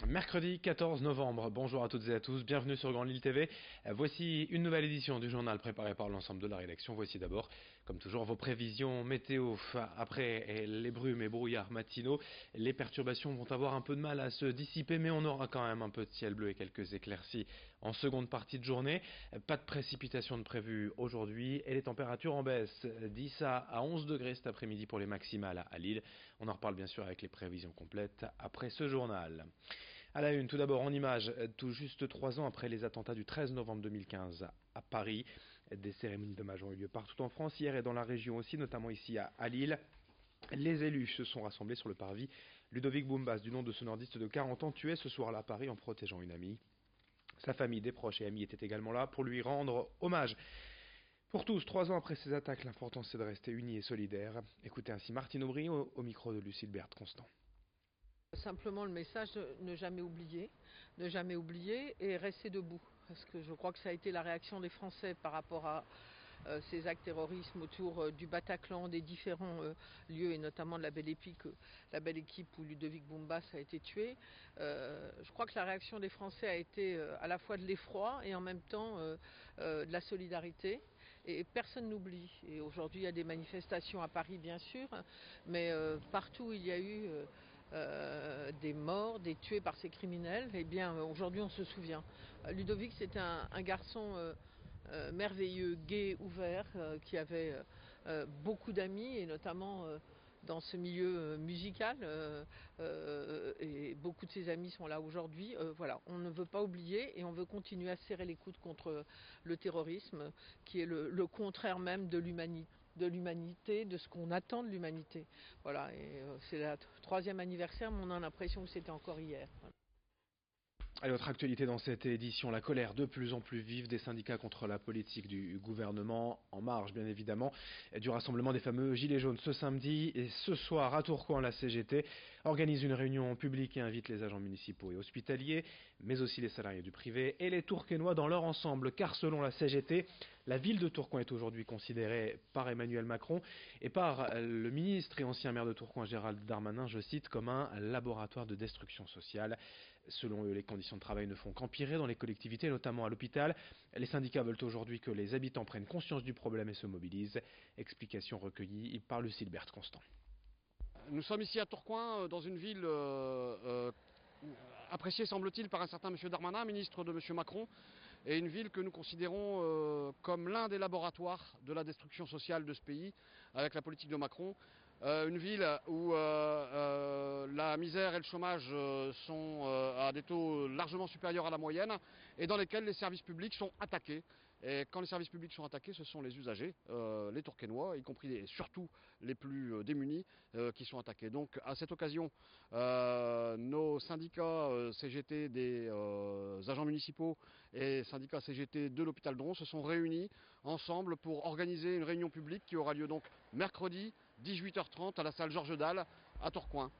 Mercredi 14 novembre, bonjour à toutes et à tous, bienvenue sur Grande Lille TV. Voici une nouvelle édition du journal préparé par l'ensemble de la rédaction. Voici d'abord, comme toujours, vos prévisions météo. Après les brumes et brouillards matinaux, les perturbations vont avoir un peu de mal à se dissiper, mais on aura quand même un peu de ciel bleu et quelques éclaircies en seconde partie de journée. Pas de précipitations de prévues aujourd'hui et les températures en baisse. 10 à 11 degrés cet après-midi pour les maximales à Lille. On en reparle bien sûr avec les prévisions complètes après ce journal. À la une, tout d'abord en images, tout juste 3 ans après les attentats du 13 novembre 2015 à Paris, des cérémonies d'hommage ont eu lieu partout en France, hier et dans la région aussi, notamment ici à Lille. Les élus se sont rassemblés sur le parvis Ludovic Boumbas, du nom de ce nordiste de 40 ans, tué ce soir-là à Paris en protégeant une amie. Sa famille, des proches et amis étaient également là pour lui rendre hommage. Pour tous, 3 ans après ces attaques, l'important c'est de rester unis et solidaires. Écoutez ainsi Martine Aubry au micro de Lucille Berthe Constant. Simplement le message de ne jamais oublier et rester debout. Parce que je crois que ça a été la réaction des Français par rapport à ces actes terroristes autour du Bataclan, des différents lieux et notamment de la belle équipe où Ludovic Boumbas a été tué. Je crois que la réaction des Français a été à la fois de l'effroi et en même temps de la solidarité. Et personne n'oublie. Et aujourd'hui, il y a des manifestations à Paris, bien sûr, mais partout il y a eu des morts, des tués par ces criminels. Eh bien, aujourd'hui, on se souvient. Ludovic, c'était un garçon merveilleux, gai, ouvert, qui avait beaucoup d'amis, et notamment dans ce milieu musical, et beaucoup de ses amis sont là aujourd'hui. Voilà, on ne veut pas oublier et on veut continuer à serrer les coudes contre le terrorisme, qui est le contraire même de l'humanité, de ce qu'on attend de l'humanité. Voilà, et c'est la troisième anniversaire, mais on a l'impression que c'était encore hier. Voilà. À autre actualité dans cette édition, la colère de plus en plus vive des syndicats contre la politique du gouvernement, en marge bien évidemment du rassemblement des fameux Gilets jaunes ce samedi. Et ce soir à Tourcoing, la CGT organise une réunion publique et invite les agents municipaux et hospitaliers, mais aussi les salariés du privé et les Tourquenois dans leur ensemble, car selon la CGT, la ville de Tourcoing est aujourd'hui considérée par Emmanuel Macron et par le ministre et ancien maire de Tourcoing Gérald Darmanin, je cite, comme un laboratoire de destruction sociale. Selon eux, les conditions de travail ne font qu'empirer dans les collectivités, notamment à l'hôpital. Les syndicats veulent aujourd'hui que les habitants prennent conscience du problème et se mobilisent. Explication recueillie par Lucille Berthe Constant. Nous sommes ici à Tourcoing, dans une ville appréciée, semble-t-il, par un certain M. Darmanin, ministre de M. Macron, et une ville que nous considérons comme l'un des laboratoires de la destruction sociale de ce pays, avec la politique de Macron. Une ville où la misère et le chômage sont à des taux largement supérieurs à la moyenne, et dans lesquels les services publics sont attaqués. Et quand les services publics sont attaqués, ce sont les usagers, les Tourquenois, y compris et surtout les plus démunis, qui sont attaqués. Donc à cette occasion, nos syndicats CGT des agents municipaux et syndicats CGT de l'hôpital Dron se sont réunis ensemble pour organiser une réunion publique qui aura lieu donc mercredi 18h30 à la salle Georges Dalle à Tourcoing.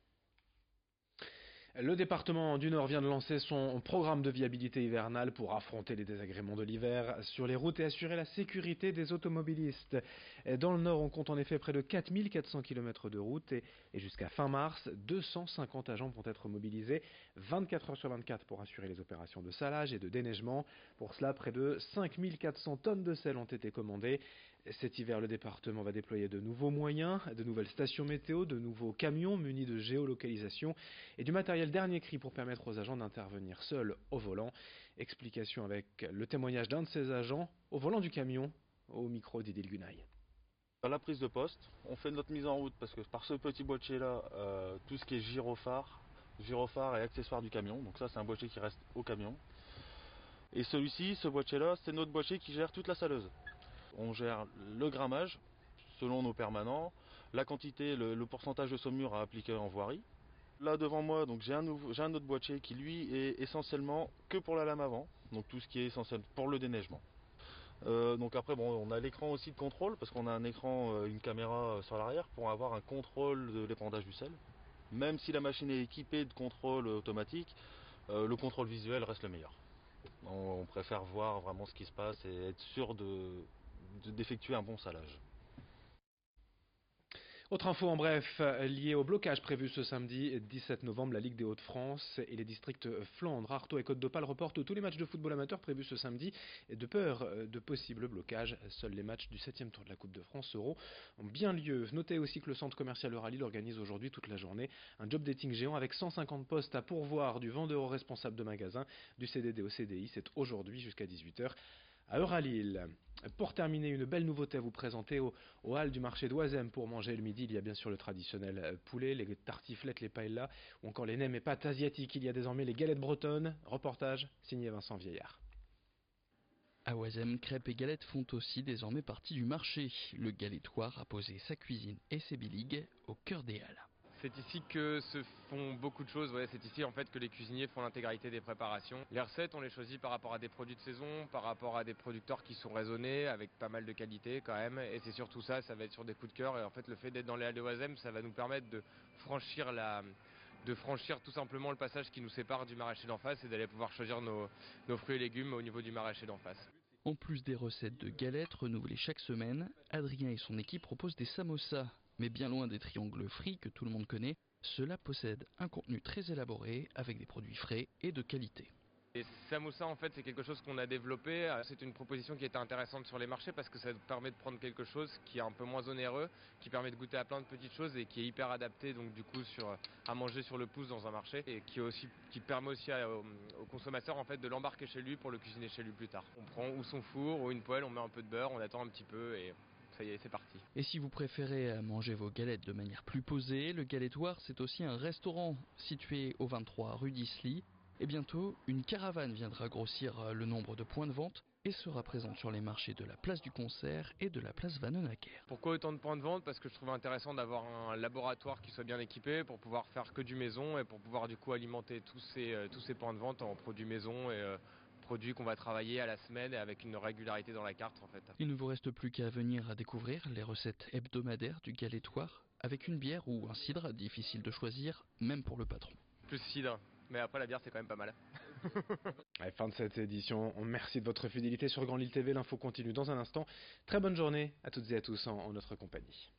Le département du Nord vient de lancer son programme de viabilité hivernale pour affronter les désagréments de l'hiver sur les routes et assurer la sécurité des automobilistes. Dans le Nord, on compte en effet près de 4400 km de route et jusqu'à fin mars, 250 agents vont être mobilisés 24 heures sur 24 pour assurer les opérations de salage et de déneigement. Pour cela, près de 5400 tonnes de sel ont été commandées. Cet hiver, le département va déployer de nouveaux moyens, de nouvelles stations météo, de nouveaux camions munis de géolocalisation et du matériel dernier cri pour permettre aux agents d'intervenir seuls au volant. Explication avec le témoignage d'un de ces agents au volant du camion, au micro d'Idil Gunaï. À la prise de poste, on fait notre mise en route parce que par ce petit boîtier là, tout ce qui est gyrophare et accessoires du camion, donc ça c'est un boîtier qui reste au camion. Et celui-ci, ce boîtier là, c'est notre boîtier qui gère toute la saleuse. On gère le grammage selon nos permanents, la quantité, le pourcentage de saumure à appliquer en voirie. Là devant moi, donc j'ai un autre boîtier qui lui est essentiellement que pour la lame avant, donc tout ce qui est essentiel pour le déneigement. Donc après bon, on a l'écran aussi de contrôle parce qu'on a un écran, une caméra sur l'arrière pour avoir un contrôle de l'épandage du sel. Même si la machine est équipée de contrôle automatique, le contrôle visuel reste le meilleur. On préfère voir vraiment ce qui se passe et être sûr d'effectuer un bon salage. Autre info en bref, liée au blocage prévu ce samedi 17 novembre, la Ligue des Hauts-de-France et les districts Flandre, Artois et Côte d'Opale reportent tous les matchs de football amateur prévus ce samedi de peur de possibles blocages. Seuls les matchs du 7e tour de la Coupe de France ont bien lieu. Notez aussi que le centre commercial Euralil organise aujourd'hui toute la journée un job dating géant avec 150 postes à pourvoir du vendeur au responsable de magasin, du CDD au CDI. C'est aujourd'hui jusqu'à 18h. À Euralil. Pour terminer, une belle nouveauté à vous présenter au hall du marché d'Oisem pour manger le midi. Il y a bien sûr le traditionnel poulet, les tartiflettes, les paellas ou encore les nems et pâtes asiatiques. Il y a désormais les galettes bretonnes. Reportage signé Vincent Vieillard. À Oisem, crêpes et galettes font aussi désormais partie du marché. Le galettoir a posé sa cuisine et ses biligues au cœur des halles. C'est ici que se font beaucoup de choses, c'est ici en fait que les cuisiniers font l'intégralité des préparations. Les recettes, on les choisit par rapport à des produits de saison, par rapport à des producteurs qui sont raisonnés, avec pas mal de qualité quand même. Et c'est surtout ça va être sur des coups de cœur. Et en fait, le fait d'être dans les halles de Oisem, ça va nous permettre de franchir tout simplement le passage qui nous sépare du maraîcher d'en face et d'aller pouvoir choisir nos fruits et légumes au niveau du maraîcher d'en face. En plus des recettes de galettes renouvelées chaque semaine, Adrien et son équipe proposent des samosas. Mais bien loin des triangles frits que tout le monde connaît, cela possède un contenu très élaboré avec des produits frais et de qualité. Les samosas en fait c'est quelque chose qu'on a développé, c'est une proposition qui était intéressante sur les marchés parce que ça permet de prendre quelque chose qui est un peu moins onéreux, qui permet de goûter à plein de petites choses et qui est hyper adapté donc du coup à manger sur le pouce dans un marché et qui permet aussi au consommateur en fait de l'embarquer chez lui pour le cuisiner chez lui plus tard. On prend ou son four ou une poêle, on met un peu de beurre, on attend un petit peu et ça y est, c'est parti. Et si vous préférez manger vos galettes de manière plus posée, le Galettoir c'est aussi un restaurant situé au 23 rue d'Isly. Et bientôt, une caravane viendra grossir le nombre de points de vente et sera présente sur les marchés de la place du Concert et de la place Vanhoenacker. Pourquoi autant de points de vente? Parce que je trouvais intéressant d'avoir un laboratoire qui soit bien équipé pour pouvoir faire que du maison et pour pouvoir du coup alimenter tous ces points de vente en produits maison et produits qu'on va travailler à la semaine et avec une régularité dans la carte en fait. Il ne vous reste plus qu'à venir à découvrir les recettes hebdomadaires du Galettoir avec une bière ou un cidre, difficile de choisir, même pour le patron. Plus cidre. Mais après la bière c'est quand même pas mal. Allez, fin de cette édition, merci de votre fidélité sur Grand Lille TV, l'info continue dans un instant. Très bonne journée à toutes et à tous en notre compagnie.